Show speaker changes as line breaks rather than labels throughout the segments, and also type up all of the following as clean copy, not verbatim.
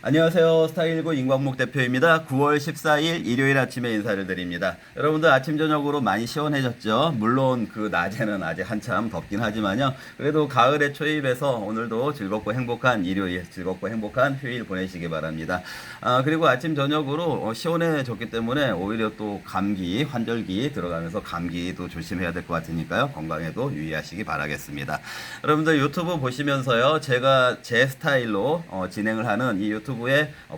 안녕하세요. 스타일19 임광목 대표입니다. 9월 14일 일요일 아침에 인사를 드립니다. 여러분들 아침 저녁으로 많이 시원해졌죠? 물론 그 낮에는 아직 한참 덥긴 하지만요. 그래도 가을의 초입에서 오늘도 즐겁고 행복한 일요일, 즐겁고 행복한 휴일 보내시기 바랍니다. 그리고 아침 저녁으로 시원해졌기 때문에 오히려 또 감기, 환절기 들어가면서 감기도 조심해야 될 것 같으니까요. 건강에도 유의하시기 바라겠습니다. 여러분들 유튜브 보시면서요. 제가 제 스타일로 진행을 하는 이 유튜브의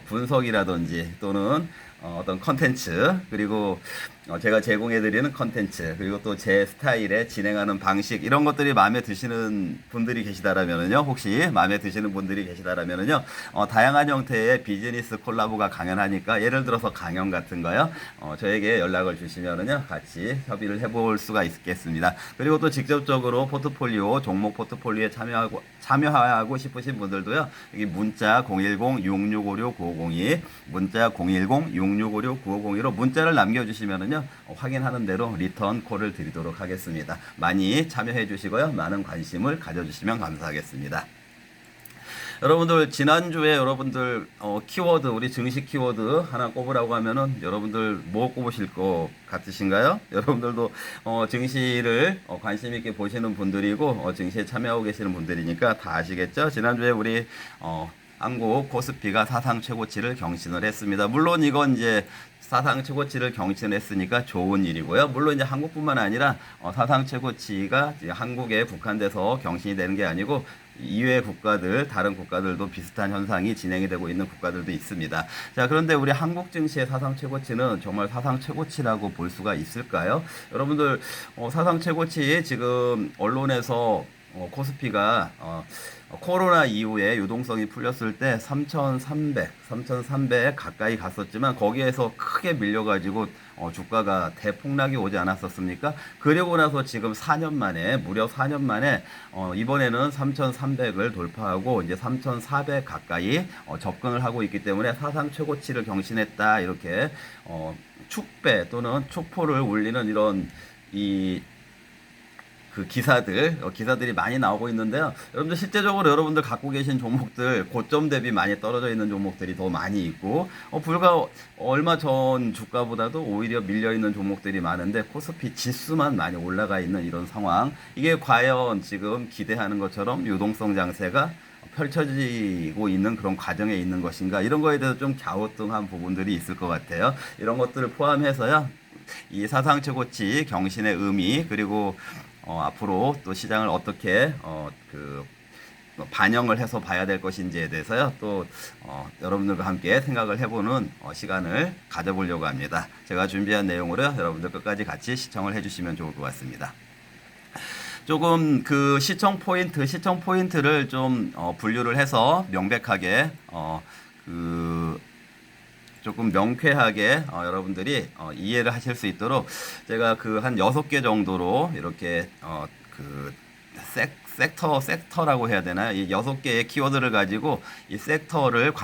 분석이라든지 또는 어떤 컨텐츠 그리고 제가 제공해드리는 컨텐츠 그리고 또 제 스타일의 진행하는 방식 이런 것들이 마음에 드시는 분들이 계시다라면은요 혹시 마음에 드시는 분들이 계시다라면은요 다양한 형태의 비즈니스 콜라보가 강연하니까 예를 들어서 강연 같은 거요 저에게 연락을 주시면은요 같이 협의를 해볼 수가 있겠습니다. 그리고 또 직접적으로 포트폴리오 종목 포트폴리오에 참여하고 싶으신 분들도요 여기 문자 010-6656-9502 문자 010-6656-9502로 문자를 남겨주시면은요 확인하는 대로 리턴 콜을 드리도록 하겠습니다. 많이 참여해 주시고요. 많은 관심을 가져주시면 감사하겠습니다. 여러분들 지난주에 여러분들 키워드 우리 증시 키워드 하나 꼽으라고 하면은 여러분들 뭐 꼽으실 것 같으신가요? 여러분들도 증시를 관심 있게 보시는 분들이고 증시에 참여하고 계시는 분들이니까 다 아시겠죠? 지난주에 우리 한국 코스피가 사상 최고치를 경신을 했습니다. 물론 이건 이제 사상 최고치를 경신했으니까 좋은 일이고요. 물론 이제 한국뿐만 아니라 사상 최고치가 한국에 국한돼서 경신이 되는 게 아니고 이외의 국가들, 다른 국가들도 비슷한 현상이 진행이 되고 있는 국가들도 있습니다. 자, 그런데 우리 한국 증시의 사상 최고치는 정말 사상 최고치라고 볼 수가 있을까요? 여러분들 사상 최고치 지금 언론에서 코스피가 코로나 이후에 유동성이 풀렸을 때 3,300 가까이 갔었지만 거기에서 크게 밀려가지고 주가가 대폭락이 오지 않았었습니까? 그러고 나서 지금 4년 만에 무려 4년 만에 이번에는 3,300을 돌파하고 이제 3,400 가까이 접근을 하고 있기 때문에 사상 최고치를 경신했다 이렇게 축배 또는 촉포를 울리는 이런 그 기사들이 많이 나오고 있는데요. 여러분들 실제적으로 여러분들 갖고 계신 종목들 고점 대비 많이 떨어져 있는 종목들이 더 많이 있고 불과 얼마 전 주가보다도 오히려 밀려 있는 종목들이 많은데 코스피 지수만 많이 올라가 있는 이런 상황. 이게 과연 지금 기대하는 것처럼 유동성 장세가 펼쳐지고 있는 그런 과정에 있는 것인가 이런 거에 대해서 좀 갸우뚱한 부분들이 있을 것 같아요. 이런 것들을 포함해서요. 이 사상 최고치 경신의 의미 그리고 앞으로 또 시장을 어떻게 반영을 해서 봐야 될 것인지에 대해서요 또 여러분들과 함께 생각을 해보는 시간을 가져보려고 합니다. 제가 준비한 내용으로 여러분들 끝까지 같이 시청을 해주시면 좋을 것 같습니다. 조금 그 시청 포인트를 좀 분류를 해서 명백하게 조금 명쾌하게 여러분들이 이해를 하실 수 있도록 제가 그 한 6개 정도로 이렇게 그 섹터라고 해야 되나요? 이 6개의 키워드를 가지고 이 섹터를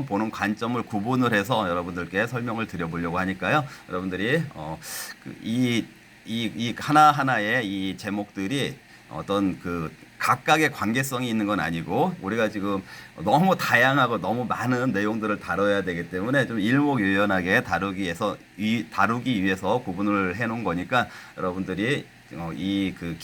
보는 관점을 구분을 해서 여러분들께 설명을 드려보려고 하니까요. 여러분들이 이 하나하나의 이 제목들이 어떤 그 각각의 관계성이 있는 건 아니고 우리가 지금 너무 다양하고 너무 많은 내용들을 다뤄야 되기 때문에 좀 일목요연하게 다루기 위해서 구분을 해 놓은 거니까 여러분들이 이 그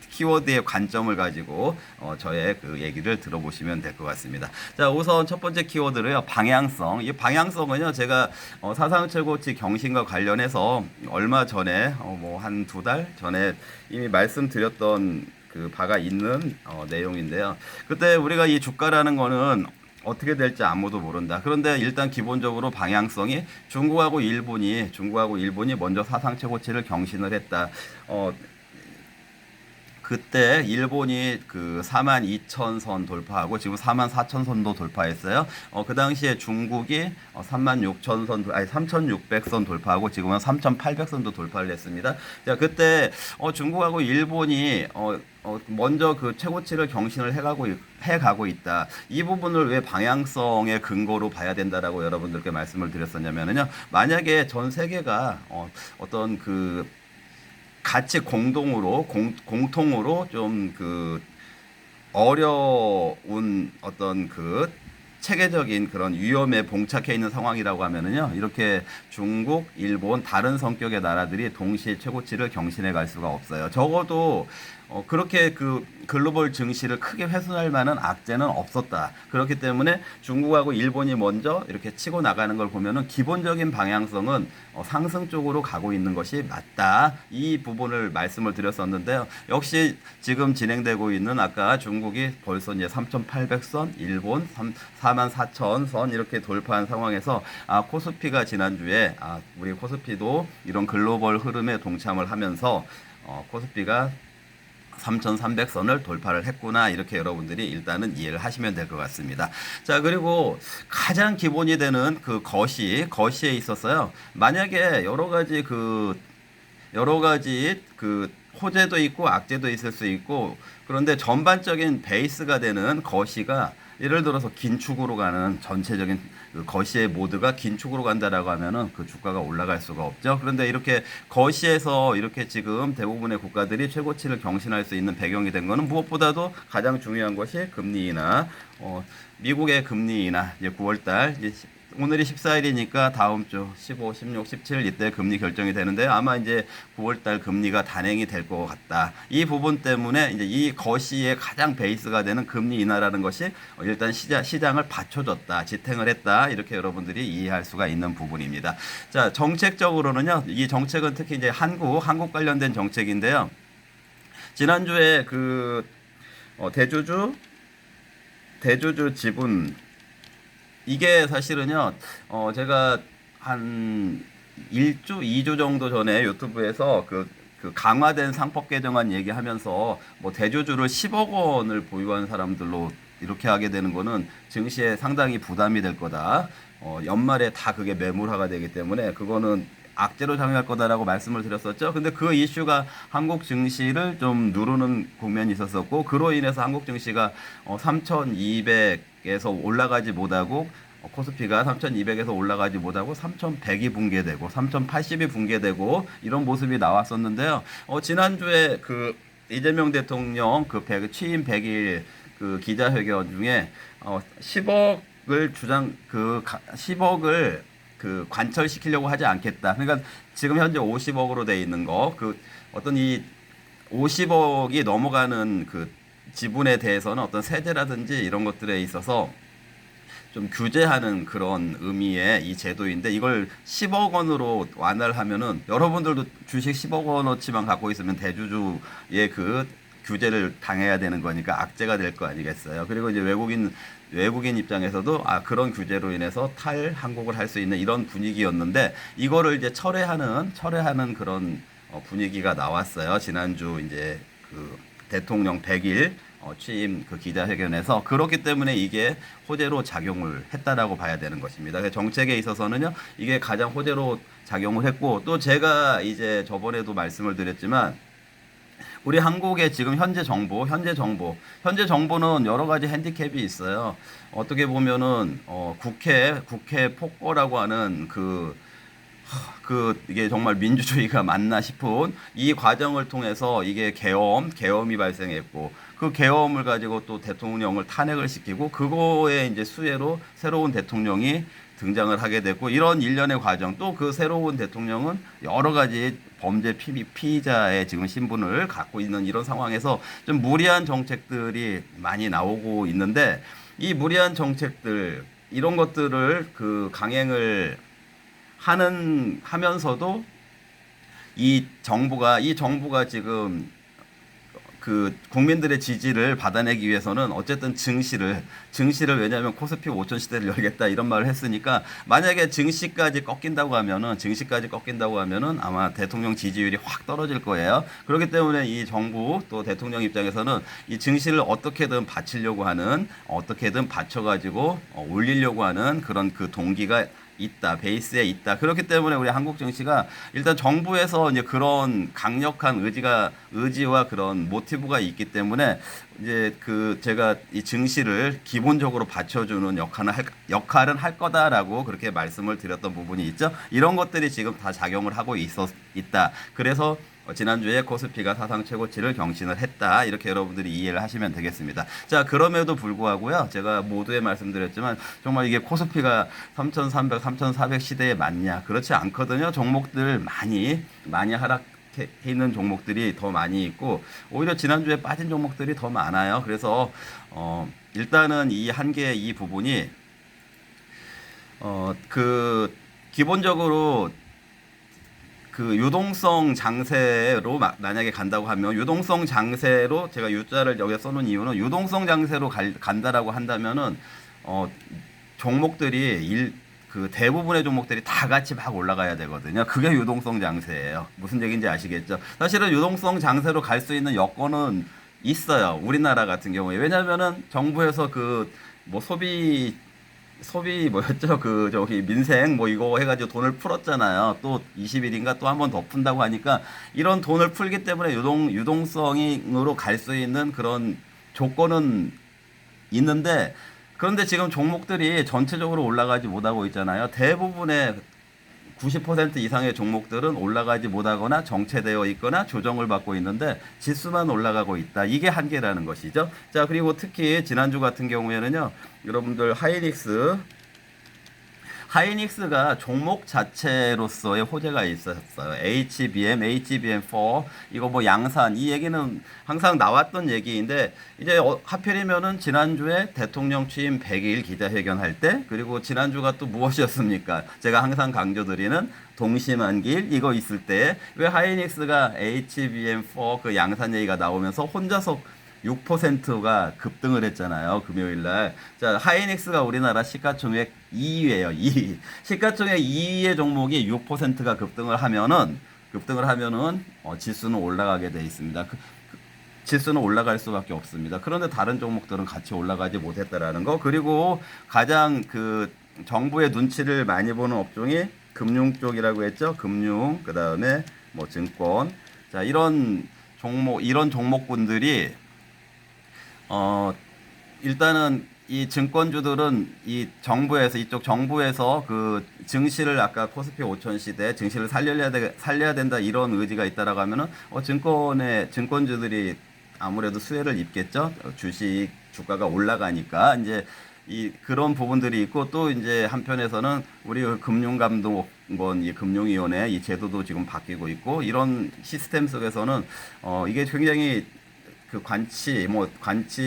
키워드의 관점을 가지고 저의 그 얘기를 들어보시면 될 것 같습니다. 자, 우선 첫 번째 키워드로요. 방향성. 이 방향성은요. 제가 사상 최고치 경신과 관련해서 얼마 전에 뭐 한 2달 전에 이미 말씀드렸던 그 바가 있는 내용인데요. 그때 우리가 이 주가라는 거는 어떻게 될지 아무도 모른다. 그런데 일단 기본적으로 방향성이 중국하고 일본이 먼저 사상 최고치를 경신을 했다. 그때 일본이 그 42,000선 돌파하고 지금 44,000선도 돌파했어요. 그 당시에 중국이 3,600선 돌파하고 지금은 3,800선도 돌파를 했습니다. 자, 그때 중국하고 일본이 먼저 그 최고치를 경신을 해가고 있다. 이 부분을 왜 방향성의 근거로 봐야 된다라고 여러분들께 말씀을 드렸었냐면요. 만약에 전 세계가 어떤 그 같이 공통으로 좀 그 어려운 어떤 그 체계적인 그런 위험에 봉착해 있는 상황이라고 하면은요, 이렇게 중국, 일본, 다른 성격의 나라들이 동시에 최고치를 경신해 갈 수가 없어요. 적어도 그렇게 그 글로벌 증시를 크게 훼손할 만한 악재는 없었다. 그렇기 때문에 중국하고 일본이 먼저 이렇게 치고 나가는 걸 보면은 기본적인 방향성은 상승 쪽으로 가고 있는 것이 맞다. 이 부분을 말씀을 드렸었는데요. 역시 지금 진행되고 있는 아까 중국이 벌써 이제 3,800선, 일본 44,000선 이렇게 돌파한 상황에서 코스피가 지난주에 우리 코스피도 이런 글로벌 흐름에 동참을 하면서 코스피가 3,300선을 돌파를 했구나, 이렇게 여러분들이 일단은 이해를 하시면 될 것 같습니다. 자, 그리고 가장 기본이 되는 그 거시에 있었어요. 만약에 여러 가지 그 호재도 있고 악재도 있을 수 있고, 그런데 전반적인 베이스가 되는 거시가 예를 들어서 긴축으로 가는 전체적인 그 거시의 모드가 긴축으로 간다라고 하면은 그 주가가 올라갈 수가 없죠. 그런데 이렇게 거시에서 이렇게 지금 대부분의 국가들이 최고치를 경신할 수 있는 배경이 된 거는 무엇보다도 가장 중요한 것이 금리 인하, 미국의 금리 인하, 이제 9월달 오늘이 14일이니까 다음 주 15, 16, 17 이때 금리 결정이 되는데 아마 이제 9월달 금리가 단행이 될 것 같다. 이 부분 때문에 이제 이 거시의 가장 베이스가 되는 금리 인하라는 것이 일단 시장을 받쳐줬다, 지탱을 했다, 이렇게 여러분들이 이해할 수가 있는 부분입니다. 자, 정책적으로는요, 이 정책은 특히 이제 한국 관련된 정책인데요. 지난주에 그 대주주 지분, 이게 사실은요, 제가 한 1주, 2주 정도 전에 유튜브에서 그 강화된 상법 개정안 얘기하면서 뭐 대주주를 10억 원을 보유한 사람들로 이렇게 하게 되는 거는 증시에 상당히 부담이 될 거다. 연말에 다 그게 매물화가 되기 때문에 그거는 악재로 작용할 거다라고 말씀을 드렸었죠. 근데 그 이슈가 한국 증시를 좀 누르는 국면이 있었었고, 그로 인해서 한국 증시가 3,200에서 올라가지 못하고, 코스피가 3,200에서 올라가지 못하고 3,100이 붕괴되고 3,080이 붕괴되고 이런 모습이 나왔었는데요. 지난주에 그 이재명 대통령 그 취임 100일 그 기자회견 중에 10억을 그 관철시키려고 하지 않겠다. 그러니까 지금 현재 50억으로 돼 있는 거, 그 어떤 이 50억이 넘어가는 그 지분에 대해서는 어떤 세제라든지 이런 것들에 있어서 좀 규제하는 그런 의미의 이 제도인데, 이걸 10억 원으로 완화를 하면은 여러분들도 주식 10억 원어치만 갖고 있으면 대주주의 그 규제를 당해야 되는 거니까 악재가 될 거 아니겠어요. 그리고 이제 외국인 입장에서도 그런 규제로 인해서 탈한국을 할 수 있는 이런 분위기였는데, 이거를 이제 철회하는 그런 분위기가 나왔어요. 지난주 이제 그 대통령 100일 취임 그 기자회견에서. 그렇기 때문에 이게 호재로 작용을 했다라고 봐야 되는 것입니다. 정책에 있어서는요, 이게 가장 호재로 작용을 했고, 또 제가 이제 저번에도 말씀을 드렸지만, 우리 한국의 지금 현재 정보는 여러 가지 핸디캡이 있어요. 어떻게 보면은 국회 폭거라고 하는 이게 정말 민주주의가 맞나 싶은 이 과정을 통해서 이게 계엄이 발생했고, 그 계엄을 가지고 또 대통령을 탄핵을 시키고, 그거에 이제 수혜로 새로운 대통령이 등장을 하게 됐고, 이런 일련의 과정, 또 그 새로운 대통령은 여러 가지 범죄 피의자의 지금 신분을 갖고 있는 이런 상황에서 좀 무리한 정책들이 많이 나오고 있는데, 이 무리한 정책들, 이런 것들을 그 강행을 하면서도 이 정부가 지금 그 국민들의 지지를 받아내기 위해서는 어쨌든 증시를 왜냐하면 코스피 5천 시대를 열겠다 이런 말을 했으니까, 만약에 증시까지 꺾인다고 하면은 아마 대통령 지지율이 확 떨어질 거예요. 그렇기 때문에 이 정부 또 대통령 입장에서는 이 증시를 어떻게든 받쳐가지고 올리려고 하는 그런 그 동기가 베이스에 있다. 그렇기 때문에 우리 한국 증시가 일단 정부에서 이제 그런 강력한 의지와 그런 모티브가 있기 때문에 이제 제가 이 증시를 기본적으로 받쳐주는 역할은 할 거다라고 그렇게 말씀을 드렸던 부분이 있죠. 이런 것들이 지금 다 작용을 하고 있다. 그래서 지난주에 코스피가 사상 최고치를 경신을 했다. 이렇게 여러분들이 이해를 하시면 되겠습니다. 자, 그럼에도 불구하고요. 제가 모두에 말씀드렸지만 정말 이게 코스피가 3,300, 3,400 시대에 맞냐? 그렇지 않거든요. 종목들 많이 하락 해 있는 종목들이 더 많이 있고 오히려 지난주에 빠진 종목들이 더 많아요. 그래서 일단은 이 한계 이 부분이 그 기본적으로 그 유동성 장세로 만약에 간다고 하면 유동성 장세로 제가 U자를 여기에 써놓은 이유는 유동성 장세로 간다라고 한다면은 종목들이 그 대부분의 종목들이 다 같이 막 올라가야 되거든요. 그게 유동성 장세예요. 무슨 얘기인지 아시겠죠? 사실은 유동성 장세로 갈 수 있는 여건은 있어요. 우리나라 같은 경우에. 왜냐면은 정부에서 그 뭐 소비 뭐였죠? 그 저기 민생 뭐 이거 해가지고 돈을 풀었잖아요. 또 20일인가 또 한 번 더 푼다고 하니까 이런 돈을 풀기 때문에 유동성으로 갈 수 있는 그런 조건은 있는데 그런데 지금 종목들이 전체적으로 올라가지 못하고 있잖아요. 대부분의 90% 이상의 종목들은 올라가지 못하거나 정체되어 있거나 조정을 받고 있는데 지수만 올라가고 있다. 이게 한계라는 것이죠. 자, 그리고 특히 지난주 같은 경우에는요. 여러분들 하이닉스가 종목 자체로서의 호재가 있었어요. HBM4 이거 뭐 양산 이 얘기는 항상 나왔던 얘기인데 이제 하필이면은 지난주에 대통령 취임 100일 기자회견 할 때 그리고 지난주가 또 무엇이었습니까? 제가 항상 강조드리는 동시만길 이거 있을 때 왜 하이닉스가 HBM4 그 양산 얘기가 나오면서 혼자서 6%가 급등을 했잖아요. 금요일날. 자, 하이닉스가 우리나라 시가총액 2위예요. 2위. 시가총액 2위의 종목이 6%가 급등을 하면은 지수는 올라가게 돼 있습니다. 지수는 올라갈 수밖에 없습니다. 그런데 다른 종목들은 같이 올라가지 못했다라는 거. 그리고 가장 그 정부의 눈치를 많이 보는 업종이 금융 쪽이라고 했죠. 금융, 그 다음에 뭐 증권. 자, 이런 종목군들이 일단은 이 증권주들은 이쪽 정부에서 그 증시를 아까 코스피 5천 시대 증시를 살려야 된다 이런 의지가 있다라고 하면은 증권주들이 아무래도 수혜를 입겠죠. 주가가 올라가니까 이제 그런 부분들이 있고 또 이제 한편에서는 우리 금융감독원 금융위원회 이 제도도 지금 바뀌고 있고 이런 시스템 속에서는 이게 굉장히 그 관치,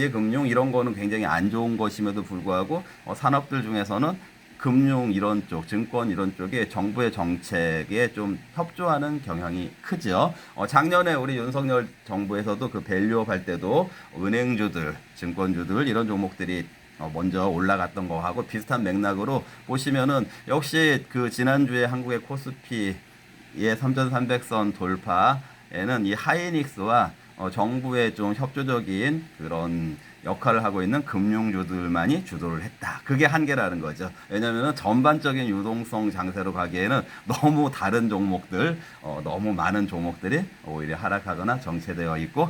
금융 이런 거는 굉장히 안 좋은 것임에도 불구하고 산업들 중에서는 금융 이런 쪽, 증권 이런 쪽에 정부의 정책에 좀 협조하는 경향이 크죠. 작년에 우리 윤석열 정부에서도 그 밸류업 할 때도 은행주들, 증권주들 이런 종목들이 먼저 올라갔던 거하고 비슷한 맥락으로 보시면은 역시 그 지난주에 한국의 코스피의 3,300선 돌파에는 이 하이닉스와 정부의 좀 협조적인 그런 역할을 하고 있는 금융주들만이 주도를 했다. 그게 한계라는 거죠. 왜냐하면 전반적인 유동성 장세로 가기에는 너무 다른 종목들, 너무 많은 종목들이 오히려 하락하거나 정체되어 있고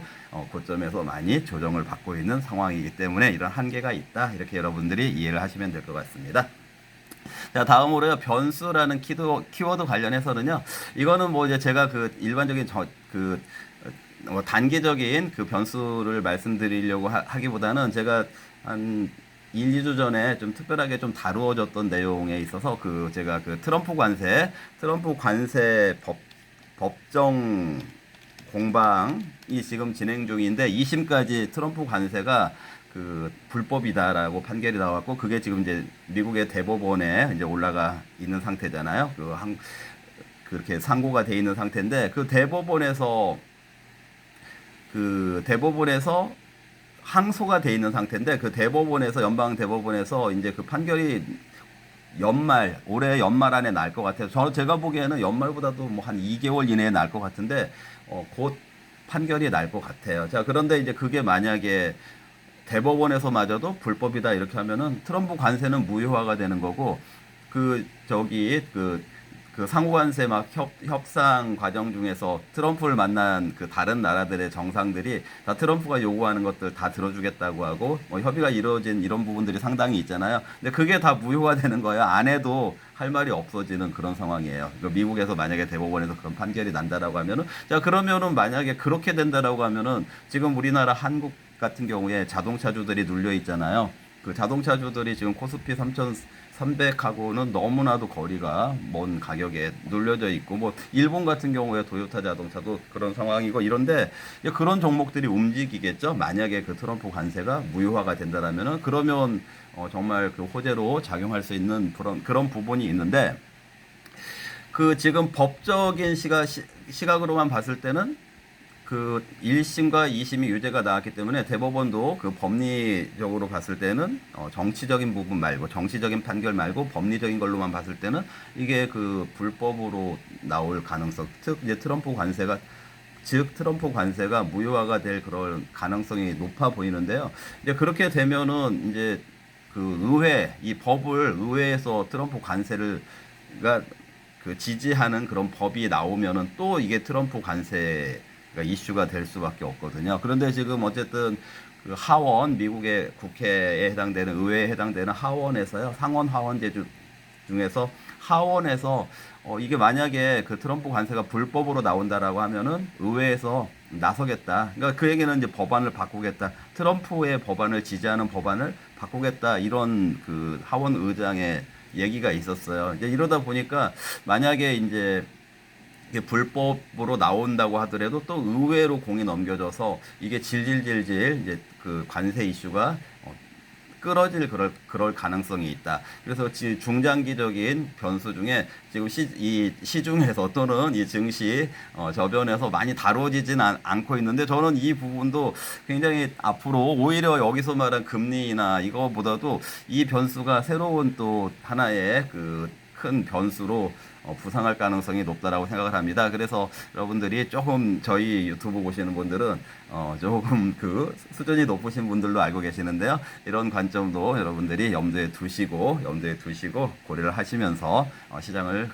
고점에서 많이 조정을 받고 있는 상황이기 때문에 이런 한계가 있다. 이렇게 여러분들이 이해를 하시면 될 것 같습니다. 자, 다음으로요. 변수라는 키워드 관련해서는요. 이거는 뭐 이제 제가 그 일반적인 단계적인 그 변수를 말씀드리려고 하기보다는 제가 한 1, 2주 전에 좀 특별하게 좀 다루어졌던 내용에 있어서 제가 그 트럼프 관세 법정 공방이 지금 진행 중인데 2심까지 트럼프 관세가 그 불법이다라고 판결이 나왔고 그게 지금 이제 미국의 대법원에 이제 올라가 있는 상태잖아요. 그렇게 상고가 돼 있는 상태인데 그 대법원에서 항소가 돼 있는 상태인데 연방 대법원에서 이제 그 판결이 올해 연말 안에 날 것 같아요. 제가 보기에는 연말보다도 뭐 한 2개월 이내에 날 것 같은데 곧 판결이 날 것 같아요. 자, 그런데 이제 그게 만약에 대법원에서마저도 불법이다 이렇게 하면은 트럼프 관세는 무효화가 되는 거고 그 그 상호관세 막 협상 과정 중에서 트럼프를 만난 그 다른 나라들의 정상들이 다 트럼프가 요구하는 것들 다 들어주겠다고 하고 뭐 협의가 이루어진 이런 부분들이 상당히 있잖아요. 근데 그게 다 무효화 되는 거예요. 안 해도 할 말이 없어지는 그런 상황이에요. 미국에서 만약에 대법원에서 그런 판결이 난다라고 하면은, 자, 그러면은 만약에 그렇게 된다라고 하면은 지금 우리나라 한국 같은 경우에 자동차주들이 눌려 있잖아요. 그 자동차주들이 지금 코스피 3,300하고는 너무나도 거리가 먼 가격에 눌려져 있고, 뭐 일본 같은 경우에 도요타 자동차도 그런 상황이고 이런데, 그런 종목들이 움직이겠죠. 만약에 그 트럼프 관세가 무효화가 된다라면은, 그러면 정말 그 호재로 작용할 수 있는 그런 부분이 있는데, 그 지금 법적인 시각으로만 봤을 때는 그 1심과 2심이 유죄가 나왔기 때문에 대법원도 그 법리적으로 봤을 때는 정치적인 부분 말고, 정치적인 판결 말고 법리적인 걸로만 봤을 때는 이게 그 불법으로 나올 가능성, 즉 이제 트럼프 관세가 무효화가 될 그런 가능성이 높아 보이는데요. 이제 그렇게 되면은 이제 그 이 법을 의회에서 트럼프 관세가 그 지지하는 그런 법이 나오면은 또 이게 트럼프 관세 이슈가 될 수밖에 없거든요. 그런데 지금 어쨌든 그 하원, 미국의 국회에 해당되는, 의회에 해당되는 하원에서요, 상원 하원제 중에서 하원에서 이게 만약에 그 트럼프 관세가 불법으로 나온다라고 하면은 의회에서 나서겠다. 그러니까 그 얘기는 이제 법안을 바꾸겠다. 트럼프의 법안을 지지하는 법안을 바꾸겠다. 이런 그 하원 의장의 얘기가 있었어요. 이제 이러다 보니까 만약에 이제 이게 불법으로 나온다고 하더라도 또 의외로 공이 넘겨져서 이게 질질질질 이제 그 관세 이슈가 끌어질 그럴 가능성이 있다. 그래서 중장기적인 변수 중에 지금 이 시중에서 또는 이 증시 저변에서 많이 다뤄지진 않고 있는데, 저는 이 부분도 굉장히 앞으로 오히려 여기서 말한 금리나 이거보다도 이 변수가 새로운 또 하나의 그 큰 변수로 부상할 가능성이 높다라고 생각을 합니다. 그래서 여러분들이 조금 저희 유튜브 보시는 분들은 조금 그 수준이 높으신 분들도 알고 계시는데요. 이런 관점도 여러분들이 염두에 두시고 고려를 하시면서 시장을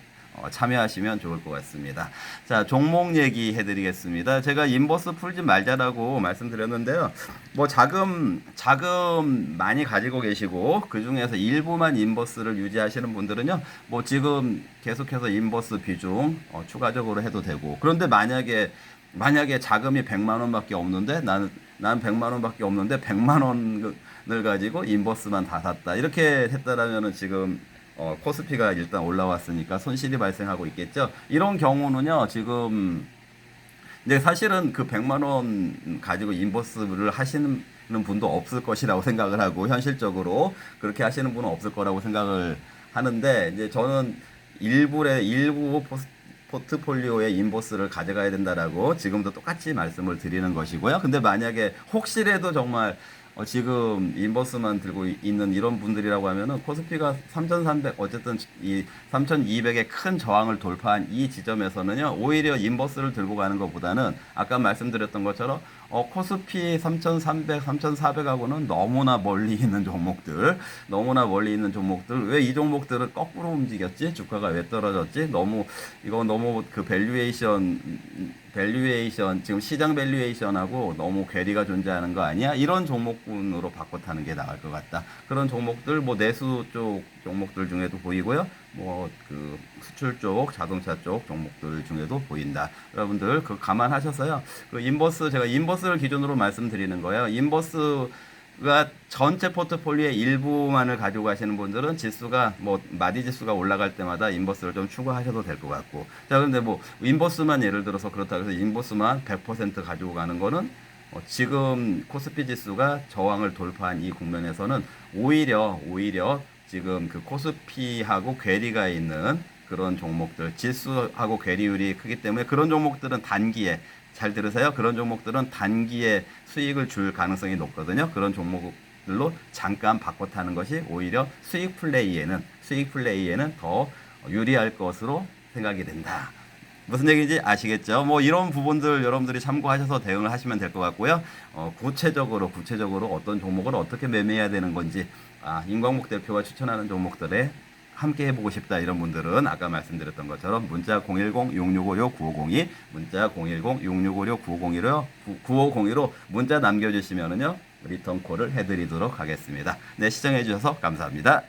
참여하시면 좋을 것 같습니다. 자, 종목 얘기 해드리겠습니다. 제가 인버스 풀지 말자라고 말씀드렸는데요. 뭐 자금 많이 가지고 계시고 그 중에서 일부만 인버스를 유지하시는 분들은요, 뭐 지금 계속해서 인버스 비중 추가적으로 해도 되고, 그런데 만약에 자금이 100만 원밖에 없는데 난 100만 원밖에 없는데 100만 원을 가지고 인버스만 다 샀다, 이렇게 했다라면은 지금 코스피가 일단 올라왔으니까 손실이 발생하고 있겠죠. 이런 경우는요, 지금 근데 사실은 그 100만 원 가지고 인버스를 하시는 분도 없을 것이라고 생각을 하고, 현실적으로 그렇게 하시는 분은 없을 거라고 생각을 하는데, 이제 저는 일부 포트폴리오의 인버스를 가져가야 된다라고 지금도 똑같이 말씀을 드리는 것이고요. 근데 만약에 혹시라도 정말 지금 인버스만 들고 있는 이런 분들이라고 하면은 코스피가 3,300, 어쨌든 이 3,200의 큰 저항을 돌파한 이 지점에서는요, 오히려 인버스를 들고 가는 것보다는 아까 말씀드렸던 것처럼 코스피 3,300, 3,400하고는 너무나 멀리 있는 종목들, 왜 이 종목들은 거꾸로 움직였지? 주가가 왜 떨어졌지? 이거 너무 그 밸류에이션, 지금 시장 밸류에이션하고 너무 괴리가 존재하는 거 아니야? 이런 종목군으로 바꿔 타는 게 나을 것 같다. 그런 종목들, 뭐 내수 쪽 종목들 중에도 보이고요. 뭐 그 수출 쪽, 자동차 쪽 종목들 중에도 보인다. 여러분들 그 감안하셔서요. 제가 인버스를 기준으로 말씀드리는 거예요. 인버스가 전체 포트폴리오의 일부만을 가지고 가시는 분들은 지수가 마디 지수가 올라갈 때마다 인버스를 좀 추가하셔도 될 것 같고, 자, 근데 뭐 인버스만 예를 들어서 그렇다고 해서 인버스만 100% 가지고 가는 거는 지금 코스피 지수가 저항을 돌파한 이 국면에서는 오히려 지금 그 코스피하고 괴리가 있는 그런 종목들, 지수하고 괴리율이 크기 때문에 그런 종목들은 단기에, 잘 들으세요, 그런 종목들은 단기에 수익을 줄 가능성이 높거든요. 그런 종목들로 잠깐 바꿔 타는 것이 오히려 수익 플레이에는 더 유리할 것으로 생각이 된다. 무슨 얘기인지 아시겠죠? 뭐 이런 부분들 여러분들이 참고하셔서 대응을 하시면 될 것 같고요. 구체적으로 어떤 종목을 어떻게 매매해야 되는 건지, 임광목 대표가 추천하는 종목들의 함께 해보고 싶다 이런 분들은 아까 말씀드렸던 것처럼 문자 010-6656-9502 문자 010-6656-9502로 9502로 문자 남겨주시면은요 리턴콜을 해드리도록 하겠습니다. 네, 시청해주셔서 감사합니다.